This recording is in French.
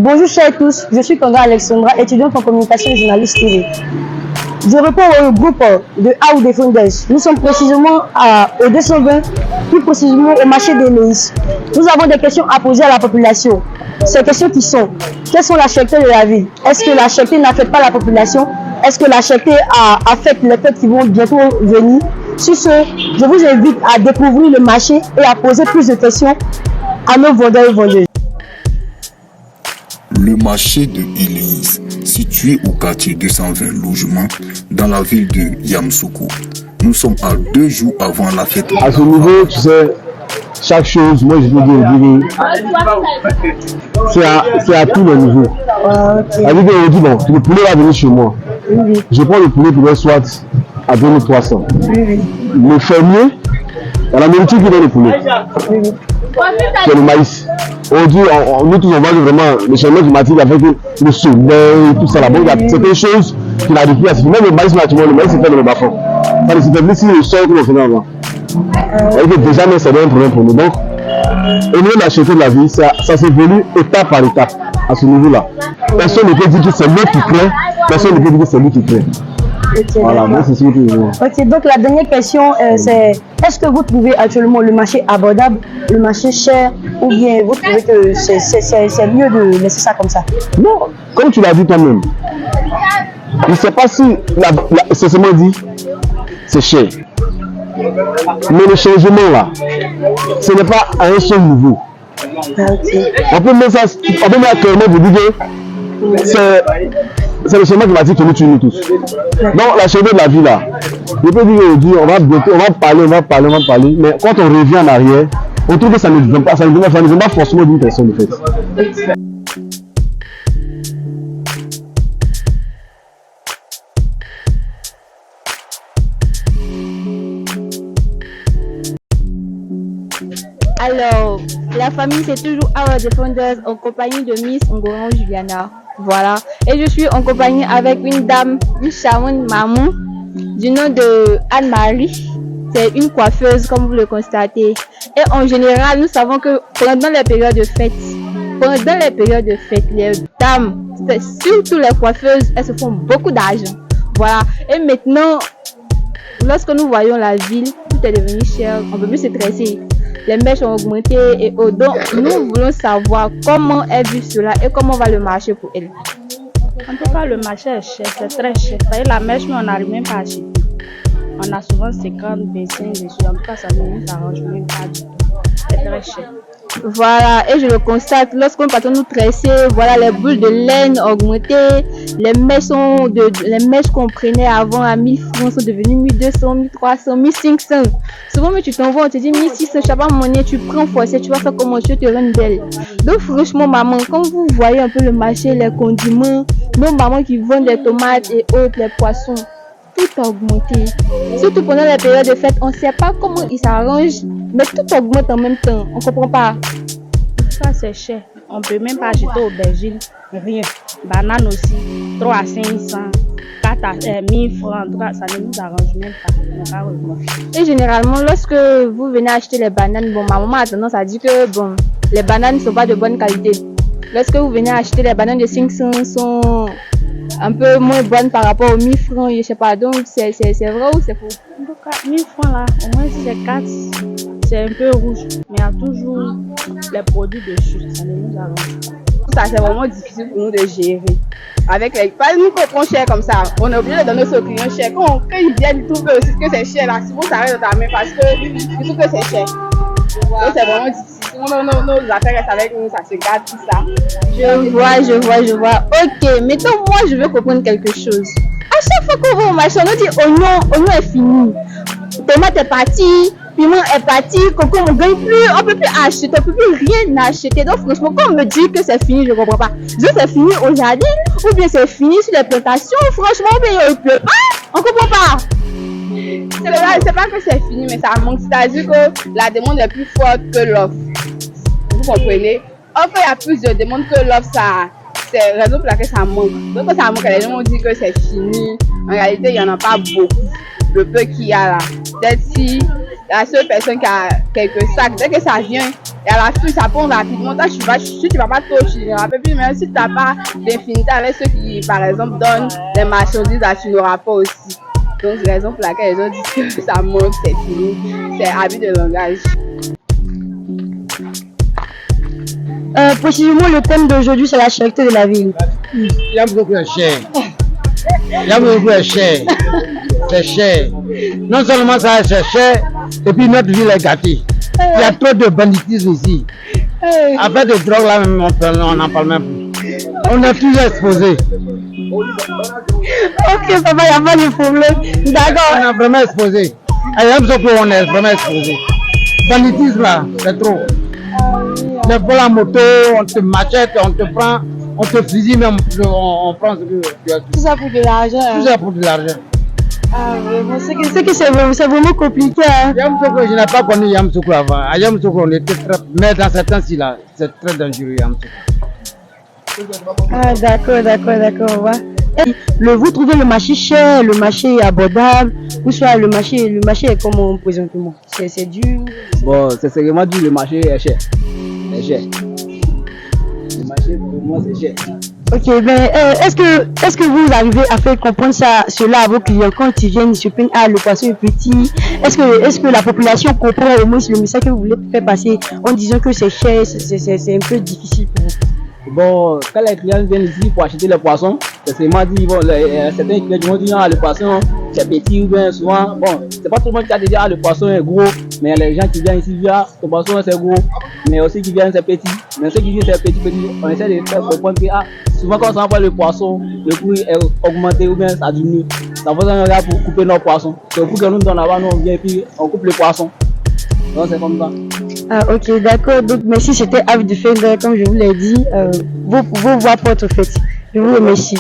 Bonjour chers à tous, je suis Kanga Alexandra, étudiante en communication et journaliste TV. Je réponds au groupe de AOU Defenders. Nous sommes précisément au 220, plus précisément au marché des Loïs. Nous avons des questions à poser à la population. Ces questions qui sont: quelles sont la cherté de la ville? Est-ce que la cherté n'affecte pas la population? Est-ce que la cherté affecte les fêtes qui vont bientôt venir? Sur ce, je vous invite à découvrir le marché et à poser plus de questions à nos vendeurs et vendeuses. Le marché de Iléis, situé au quartier 220 logements dans la ville de Yamoussoukro. Nous sommes à 2 jours avant la fête. À ce niveau, tu sais, chaque chose, moi je peux dire, c'est à tous les niveaux. C'est-à-dire qu'aujourd'hui, bon, le poulet va venir chez moi. Je prends le poulet pour soit à 2300. Le fermier, il y a la nourriture qui donne le poulet. C'est le maïs. Aujourd'hui, nous tous on voit vraiment le changement climatique avec le soleil, tout ça là. Bon, c'est une chose qui n'a depuis assez. Même le maïs naturellement, le maïs c'est fait dans le bas-fond. Ça ne s'était plus si le sol que l'on faisait avant. Et déjà, c'est un problème pour nous. Donc, au niveau de la cherté de la vie, ça s'évolue étape par étape à ce niveau-là. Personne ne peut dire que c'est lui qui crée, personne ne peut dire que c'est lui qui crée. Okay, voilà, moi c'est ce que je veux. Ok, donc la dernière question, c'est: est-ce que vous trouvez actuellement le marché abordable, le marché cher, ou bien vous trouvez que c'est mieux de laisser ça comme ça? Non, comme tu l'as dit toi-même, je ne sais pas si c'est seulement dit, c'est cher. Mais le changement là, ce n'est pas à un seul niveau. On peut mettre ça, on peut mettre clairement vous dire que c'est le changement climatique qui nous tue nous tous. Donc la changement de la vie là, je peux dire aujourd'hui, on va parler, mais quand on revient en arrière, on trouve que ça ne vient pas forcément d'une personne de fait. Alors, la famille c'est toujours AOU Defenders en compagnie de Miss Ngoron Juliana. Voilà. Et je suis en compagnie avec une dame, une charmante maman, du nom de Anne-Marie. C'est une coiffeuse comme vous le constatez. Et en général, nous savons que pendant les périodes de fête, les dames, surtout les coiffeuses, elles se font beaucoup d'argent. Voilà. Et maintenant, lorsque nous voyons la ville, tout est devenu cher, on ne peut plus se tresser. Les mèches ont augmenté et donc nous voulons savoir comment elle vit cela et comment va le marché pour elle. En tout cas, le marché est cher, c'est très cher. Ça y est, la mèche, mais on n'arrive même pas à acheter. On a souvent 50, 25 dessus. En tout cas, ça ne nous arrange même pas du tout. C'est très cher. Voilà, et je le constate, lorsqu'on part nous tresser, voilà, les boules de laine ont augmenté, les mèches qu'on prenait avant à 1000 francs sont devenues 1200, 1300, 1500. Souvent, mais tu t'envoies, on te dit 1600, je sais pas monnaie, tu prends forcé, tu vois ça comment tu te rends belle. Donc, franchement, maman, quand vous voyez un peu le marché, les condiments, nos mamans qui vendent des tomates et autres, les poissons, tout a augmenté. Surtout pendant la période de fête, on ne sait pas comment ils s'arrangent, mais tout augmente en même temps. On ne comprend pas. Ça, c'est cher. On ne peut même pas acheter aubergine, rien. Banane aussi, 3 à 500, 4 à 1000 francs. En tout cas, ça ne nous arrange même pas. Et généralement, lorsque vous venez acheter les bananes, bon, ma maman a tendance à dire que bon, les bananes ne sont pas de bonne qualité. Lorsque vous venez acheter les bananes de 500 sont un peu moins bonnes par rapport aux 1000 francs, je sais pas. Donc, c'est vrai ou c'est faux? En tout cas, 1000 francs là, au moins si c'est 4, c'est un peu rouge. Mais il y a toujours les produits dessus, ça ne nous arrange pas. Ça, c'est vraiment difficile pour nous de gérer. Avec les... Pas nous qu'on prend cher comme ça, on est obligé de donner aux clients cher. Quand ils viennent, ils trouvent que c'est cher là, si vous s'arrêtez dans ta main parce qu'ils trouvent que c'est cher. Donc, c'est vraiment difficile. Nos affaires restent avec nous, ça se garde tout ça. Je vois. Ok, mettons, moi, je veux comprendre quelque chose. À chaque fois qu'on va au marché, on nous dit oignon est fini. Tomate est partie, piment est parti, coco, on ne gagne plus, on ne peut plus acheter, on ne peut plus rien acheter. Donc, franchement, quand on me dit que c'est fini, je ne comprends pas. C'est fini au jardin, ou bien c'est fini sur les plantations, franchement, ou bien il ne pleut pas, on ne comprend pas. C'est pas que c'est fini, mais ça manque. C'est-à-dire que la demande est plus forte que l'offre. Vous comprenez? En fait, il y a plus de demandes que l'offre, c'est la raison pour laquelle ça manque. Donc, quand ça manque, les gens ont dit que c'est fini. En réalité, il n'y en a pas beaucoup. Le peu qu'il y a là. Peut-être si la seule personne qui a quelques sacs, dès que ça vient, Et à la fin, ça prend rapidement. Toi, si tu vas pas trop, tu ne rappelles plus. Mais si tu n'as pas d'infinité avec ceux qui, par exemple, donnent des marchandises, là, tu n'auras pas aussi. Donc, c'est la raison pour laquelle les gens disent que ça manque, c'est fini. C'est abus de langage. Précisément, le thème d'aujourd'hui, c'est la cherté de la ville. Yamoussoukro est cher. Yamoussoukro est cher. C'est cher. Non seulement ça, c'est cher, et puis notre ville est gâtée. Il y a trop de banditisme ici. Avec des drogues là, on n'en parle même plus. On est tous exposés. Ok, papa, il n'y a pas de problème. D'accord. On est vraiment exposés. À Yamoussoukro, on est vraiment exposés. Banditisme là, c'est trop. Les vols à moto, on te machette, on te prend, on te fusille même, on prend ce que tu as. Tout ça pour de l'argent. Tout ça pour de l'argent. Ah, vraiment, c'est vraiment compliqué. Hein? Yamoussoukro, je n'ai pas connu Yamoussoukro avant. À Yamoussoukro, on était très. Mais dans certains sites là, c'est très dangereux Yamoussoukro. Ah, d'accord. Ouais. Vous trouvez le marché cher, le marché abordable, ou soit le marché est comment présentement? C'est dur? Bon, c'est vraiment dur, le marché est cher. C'est cher. Le marché pour moi c'est cher. Ok, ben est-ce que vous arrivez à faire comprendre cela à vos clients quand ils viennent, ils se plaignent, ah le poisson est petit. Est-ce que la population comprend au moins le message que vous voulez faire passer en disant que c'est cher, c'est un peu difficile pour vous? Bon, quand les clients viennent ici pour acheter les poissons, c'est seulement dit, bon, certains clients vont dire, ah, le poisson c'est petit ou bien souvent, bon, c'est pas tout le monde qui a dit, ah, le poisson est gros, mais les gens qui viennent ici disent, ah, le poisson c'est gros, mais aussi qui viennent c'est petit, mais ceux qui disent c'est petit, on essaie de faire comprendre que, ah, souvent quand on envoie le poisson, le prix est augmenté ou bien ça diminue, ça vaut un regard pour couper nos poissons, c'est pour que nous dans là-bas, nous on vient et puis on coupe les poissons, donc c'est comme ça. Ah, ok, d'accord. Donc, merci. C'était Avi Defender, comme je vous l'ai dit. Vos voix portent au fait. Je vous remercie.